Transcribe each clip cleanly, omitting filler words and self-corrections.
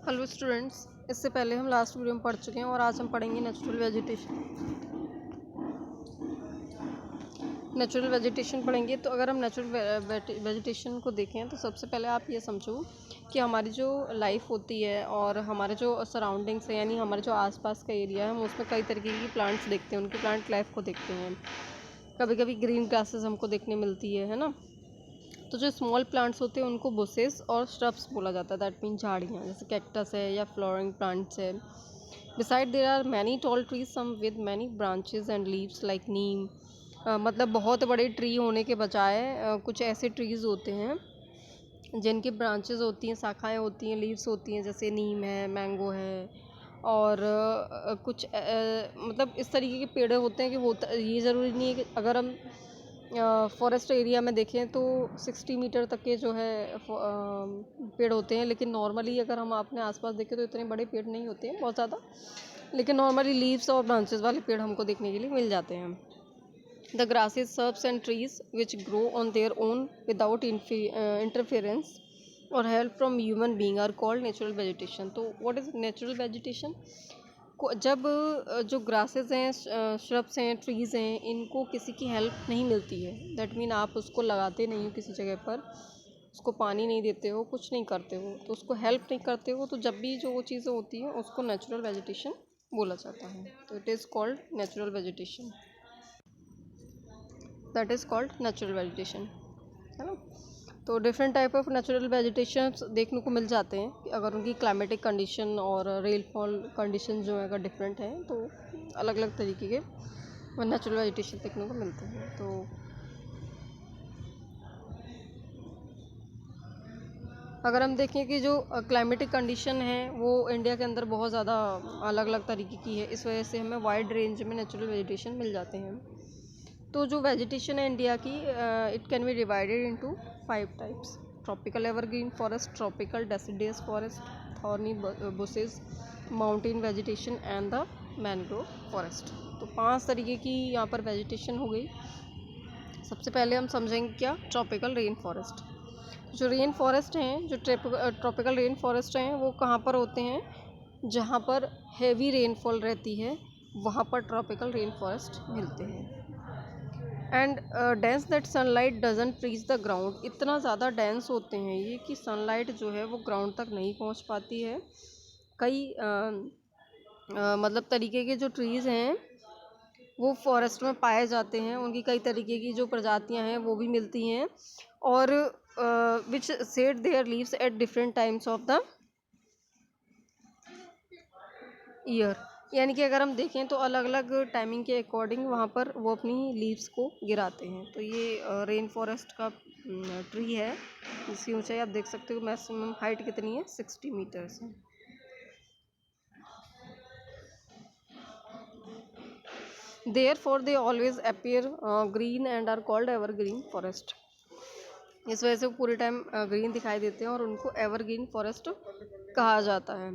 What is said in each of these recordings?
Hello students, इससे पहले हम लास्ट वीडियो में पढ़ चुके हैं और आज हम पढ़ेंगे नेचुरल वेजिटेशन पढ़ेंगे। तो अगर हम नेचुरल वेजिटेशन को देखें तो सबसे पहले आप ये समझो कि हमारी जो लाइफ होती है और हमारे जो सराउंडिंग्स है, यानी हमारे जो आसपास का एरिया है, हम उसमें कई तरीके की प्लांट्स देखते हैं, उनकी प्लांट लाइफ को देखते हैं। कभी कभी ग्रीन ग्रासेस हमको देखने मिलती है ना। तो जो स्मॉल प्लांट्स होते हैं उनको बुशेस और श्रब्स बोला जाता है, दैट मीन झाड़ियाँ, जैसे कैक्टस है या फ्लोरिंग प्लांट्स है। Beside there are many tall trees some with many branches and leaves like neem. मतलब बहुत बड़े ट्री होने के बजाय कुछ ऐसे ट्रीज़ होते हैं जिनकी ब्रांचेस होती हैं, शाखाएं होती हैं, लीव्स होती हैं, जैसे नीम है, मैंगो है और कुछ मतलब इस तरीके के पेड़ होते हैं कि होता ये ज़रूरी नहीं है कि अगर हम फॉरेस्ट एरिया में देखें तो 60 मीटर तक के जो है पेड़ होते हैं, लेकिन नॉर्मली अगर हम अपने आसपास देखें तो इतने बड़े पेड़ नहीं होते हैं बहुत ज़्यादा, लेकिन नॉर्मली लीव्स और ब्रांचेस वाले पेड़ हमको देखने के लिए मिल जाते हैं। The grasses, shrubs and trees which grow on their own without interference or help from human being are called natural vegetation. तो what is natural vegetation? जब जो ग्रासेस हैं, श्रब्स हैं, ट्रीज़ हैं, इनको किसी की हेल्प नहीं मिलती है, दैट मीन आप उसको लगाते नहीं हो किसी जगह पर, उसको पानी नहीं देते हो, कुछ नहीं करते हो, तो उसको हेल्प नहीं करते हो, तो जब भी जो वो चीज़ें होती हैं उसको नेचुरल वेजिटेशन बोला जाता है। तो it is called natural vegetation, that is called natural vegetation, है ना। तो different type of natural vegetations देखने को मिल जाते हैं कि अगर उनकी क्लाइमेटिक कंडीशन और रेनफॉल कंडीशन जो है अगर डिफरेंट हैं तो अलग अलग तरीके के नेचुरल वेजिटेशन देखने को मिलते हैं। तो अगर हम देखें कि जो क्लाइमेटिक कंडीशन है वो इंडिया के अंदर बहुत ज़्यादा अलग अलग तरीके की है, इस वजह से हमें वाइड रेंज में नेचुरल वेजिटेशन मिल जाते हैं। तो जो वेजिटेशन है इंडिया की, it can be divided into 5 types: tropical evergreen forest, tropical deciduous forest, thorny bushes, mountain vegetation and the mangrove forest. तो 5 तरीके की यहाँ पर वेजिटेशन हो गई। सबसे पहले हम समझेंगे क्या, ट्रॉपिकल रेन फॉरेस्ट। जो रेन फॉरेस्ट हैं, जो ट्रॉपिकल रेन फॉरेस्ट हैं, वो कहाँ पर होते हैं, जहाँ पर हेवी रेनफॉल रहती है वहाँ पर ट्रॉपिकल रेन फॉरेस्ट मिलते हैं। And dense that sunlight doesn't reach the ground, इतना ज़्यादा डेंस होते हैं ये कि सनलाइट जो है वो ग्राउंड तक नहीं पहुंच पाती है। कई मतलब तरीके के जो ट्रीज़ हैं वो फॉरेस्ट में पाए जाते हैं, उनकी कई तरीके की जो प्रजातियां हैं वो भी मिलती हैं, और which shed their leaves at different times of the year. यानी कि अगर हम देखें तो अलग अलग टाइमिंग के अकॉर्डिंग वहाँ पर वो अपनी लीव्स को गिराते हैं। तो ये रेन फॉरेस्ट का ट्री है, जिसकी ऊंचाई आप देख सकते हो, मैक्सिमम हाइट कितनी है, 60 मीटर्स है। Therefore they always appear green and are called evergreen forest. इस वजह से वो पूरे टाइम ग्रीन दिखाई देते हैं और उनको एवरग्रीन फॉरेस्ट कहा जाता है।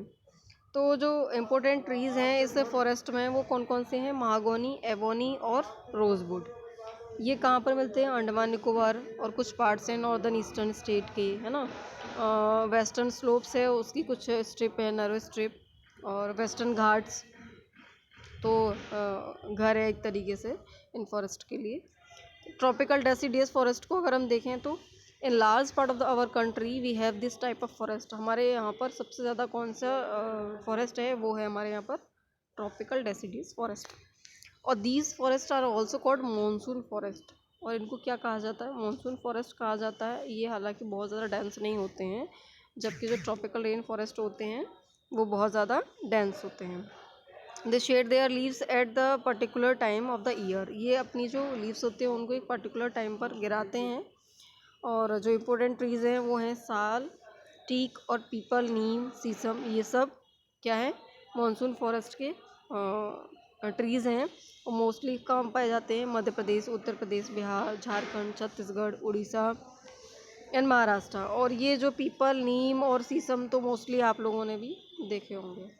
तो जो इम्पोर्टेंट ट्रीज़ हैं इस फॉरेस्ट में वो कौन कौन से हैं, महागोनी, एबोनी और रोजवुड। ये कहाँ पर मिलते हैं, अंडमान निकोबार और कुछ पार्ट्स हैं नॉर्दर्न ईस्टर्न स्टेट के, है ना। वेस्टर्न स्लोप्स है उसकी कुछ स्ट्रिप है, नर्व स्ट्रिप, और वेस्टर्न घाट्स। तो घर है एक तरीके से इन फॉरेस्ट के लिए। ट्रॉपिकल डेसिडियस फॉरेस्ट को अगर हम देखें तो in large part of the our country we have this type of forest. हमारे यहाँ पर सबसे ज़्यादा कौन सा फॉरेस्ट है, वो है हमारे यहाँ पर ट्रॉपिकल डेसिडियस फॉरेस्ट। और these forest are also called monsoon forest, और इनको क्या कहा जाता है, मानसून फॉरेस्ट कहा जाता है। ये हालांकि बहुत ज़्यादा डेंस नहीं होते हैं, जबकि जो ट्रॉपिकल रेन फॉरेस्ट होते हैं वो बहुत ज़्यादा डेंस होते हैं। They shed their leaves at the particular time of the year. ये अपनी जो लीव्स होते हैं उनको एक पर्टिकुलर टाइम पर गिराते हैं। और जो इम्पोर्टेंट ट्रीज़ हैं वो हैं साल, टीक और पीपल, नीम, शीशम। ये सब क्या है, मानसून फॉरेस्ट के ट्रीज़ हैं, और मोस्टली कहाँ पाए जाते हैं, मध्य प्रदेश, उत्तर प्रदेश, बिहार, झारखंड, छत्तीसगढ़, उड़ीसा एंड महाराष्ट्र। और ये जो पीपल, नीम और शीशम तो मोस्टली आप लोगों ने भी देखे होंगे।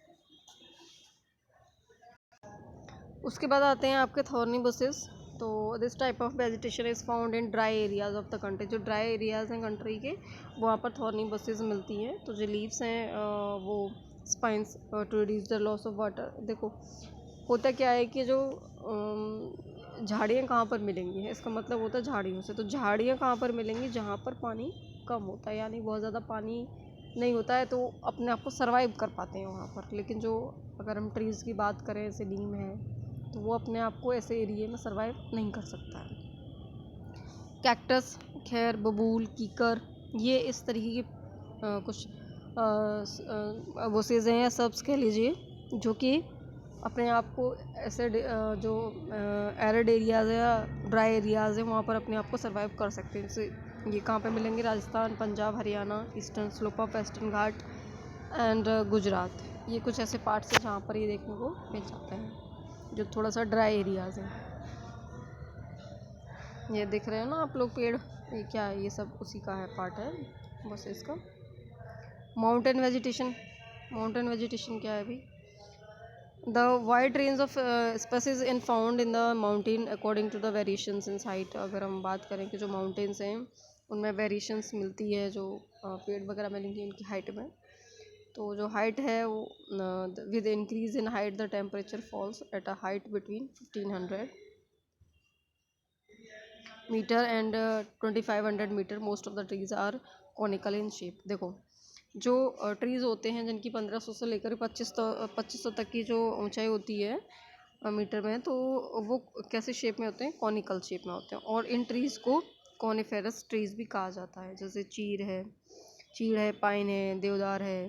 उसके बाद आते हैं आपके थॉर्नी बुशेस। तो this type of vegetation is found in dry areas of the country. जो ड्राई एरियाज़ हैं कंट्री के, वहाँ पर थॉर्नी बसेज मिलती हैं। तो जो लीव्स हैं वो spines to reduce the loss of water. देखो होता क्या है कि जो झाड़ियाँ कहाँ पर मिलेंगी, इसका मतलब होता है झाड़ियों से। तो झाड़ियाँ कहाँ पर मिलेंगी, जहाँ पर पानी कम होता है, यानी बहुत ज़्यादा पानी नहीं होता है, तो अपने आप को सर्वाइव कर पाते हैं वहाँ पर। लेकिन जो अगर हम ट्रीज़ की बात करें, जैसे नीम है, तो वो अपने आप को ऐसे एरिया में सर्वाइव नहीं कर सकता है। कैक्टस, खैर, बबूल, कीकर, ये इस तरीके की कुछ बुशेज़ हैं या सब्स कह लीजिए, जो कि अपने आप को ऐसे जो एरिड एरियाज़ है या ड्राई एरियाज़ हैं, वहाँ पर अपने आप को सर्वाइव कर सकते हैं। जैसे ये कहाँ पे मिलेंगे, Rajasthan, Punjab, Haryana, eastern slope of western Ghat and Gujarat. ये कुछ ऐसे पार्ट्स हैं जहाँ पर ये देखने को मिल जाते हैं, जो थोड़ा सा ड्राई एरियाज़ हैं। ये दिख रहे हैं ना आप लोग पेड़, ये क्या है, ये सब उसी का है, पार्ट है बस इसका। माउंटेन वेजिटेशन, माउंटेन वेजिटेशन क्या है अभी, the wide range of species in found in the mountain according to the variations in height. अगर हम बात करें कि जो माउंटेन्स हैं उनमें वेरिएशंस मिलती है, जो पेड़ वगैरह मिलेंगी उनकी हाइट में। तो जो हाइट है वो with increase in height the temperature falls at a height between 1500 metre and 2500 metre. Most of the trees are conical in shape. देखो जो ट्रीज़ होते हैं जिनकी 1500 से लेकर 2500 तक की जो ऊंचाई होती है मीटर में, तो वो कैसे शेप में होते हैं, कॉनिकल शेप में होते हैं। और इन ट्रीज़ को कॉनिफेरस ट्रीज़ भी कहा जाता है। जैसे चीड़ है, पाइन है, देवदार है,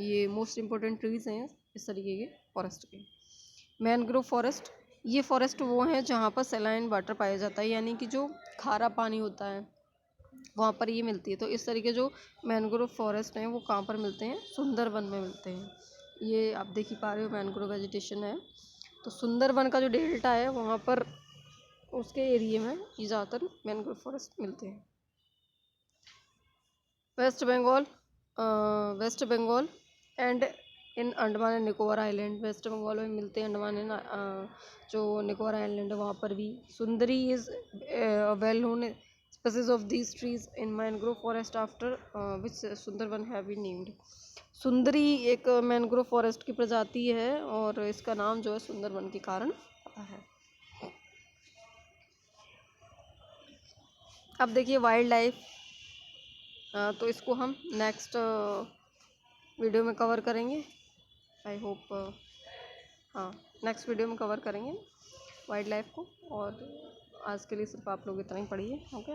ये मोस्ट इम्पोर्टेंट ट्रीज़ हैं इस तरीके के फॉरेस्ट के। मैनग्रोव फॉरेस्ट, ये फॉरेस्ट वो हैं जहाँ पर सैलाइन वाटर पाया जाता है, यानी कि जो खारा पानी होता है वहाँ पर ये मिलती है। तो इस तरीके जो मैनग्रोव फॉरेस्ट हैं वो कहाँ पर मिलते हैं, सुंदरवन में मिलते हैं। ये आप देख ही पा रहे हो मैनग्रोव वेजिटेशन है। तो सुंदरवन का जो डेल्टा है वहाँ पर उसके एरिया में ये ज़्यादातर मैनग्रोव फॉरेस्ट मिलते हैं। West Bengal and in Andaman and Nicobar island. West Bengal में मिलते हैं, अंडमान एंड जो निकोबार आइलैंड है वहाँ पर भी। Sundari is well known species of these trees in mangrove forest after which Sundarban have been named। सुंदरी एक मैनग्रोव फॉरेस्ट की प्रजाति है और इसका नाम जो है सुंदरवन के कारण पड़ा है। अब देखिए वाइल्ड लाइफ, तो इसको हम नेक्स्ट वीडियो में कवर करेंगे। आई होप हाँ नेक्स्ट वीडियो में कवर करेंगे वाइल्ड लाइफ को। और आज के लिए सिर्फ आप लोग इतना ही पढ़िए। ओके।